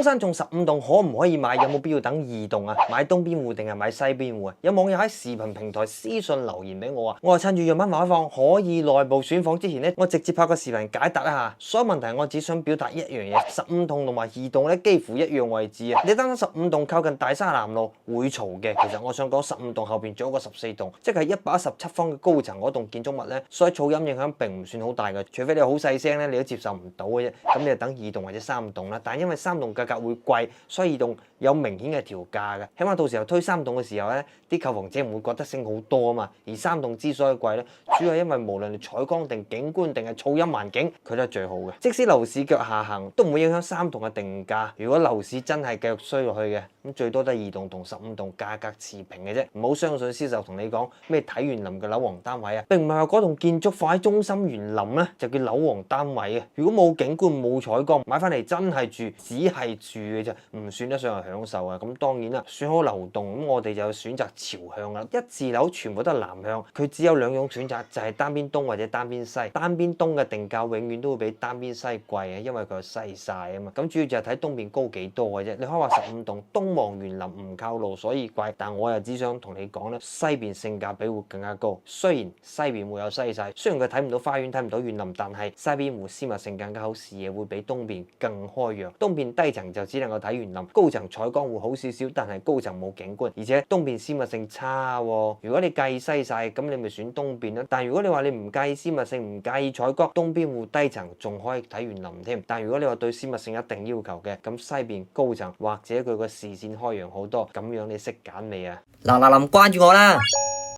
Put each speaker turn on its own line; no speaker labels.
中山仲15棟可唔可以買？有冇必要等2棟啊？買東邊戶定係買西邊戶啊？有網友喺視頻平台私信留言俾我啊，我係趁住陽蚊開放可以內部選房之前咧，我直接拍個視頻解答一下。所有問題我只想表達一樣嘢，15棟同埋2棟咧幾乎一樣位置啊。你擔心15棟靠近大沙南路會嘈嘅，其實我想講15棟後邊仲有個14棟，即係117方嘅高層嗰棟建築物咧，所以噪音影響並唔算好大嘅，除非你好細聲咧，你都接受唔到嘅啫。咁你就等2棟或者3棟啦。但係因為3棟價格會貴，所以2棟有明顯嘅調價嘅。起碼到時候推3棟嘅時候咧，啲購房者唔會覺得升好多啊嘛。而3棟之所以貴咧，主要係因為無論係採光定景觀定係噪音環境，佢都係最好嘅。即使樓市腳下行，都唔會影響3棟嘅定價。如果樓市真係繼續衰落去嘅，咁最多得2棟同15棟價格持平嘅啫。唔好相信銷售同你講咩睇園林嘅樓王單位啊，並唔係話嗰棟建築放喺中心園林咧就叫樓王單位啊。如果冇景觀冇採光，買翻嚟真係住，只係住嘅啫，唔算得上係享受啊。咁當然啦，選好樓棟咁，我哋就選擇朝向啦。一字樓全部都係南向，佢只有2種選擇，就係單邊東或者單邊西。單邊東嘅定價永遠都會比單邊西貴啊，因為佢西晒啊嘛。咁主要就係睇東邊高幾多嘅啫。你可以話15棟東望園林唔靠路所以貴，但我又只想同你講咧，西邊性價比會更加高。雖然西邊會有西曬，雖然佢睇唔到花園睇唔到園林，但係西邊會私密性更加好，視野會比東邊更開揚。東邊低層就只能夠睇園林，高層採光會好少少，但係高層冇景觀，而且東邊私密性差喎。如果你介意西曬，咁你咪選東邊啦。但如果你話你唔介意私密性，唔介意採光，東邊戶低層仲可以睇園林添。但如果你話對私密性一定要求嘅，咁西邊高層或者佢個視線開揚好多，咁樣你識揀未啊？
嗱，臨關注我啦！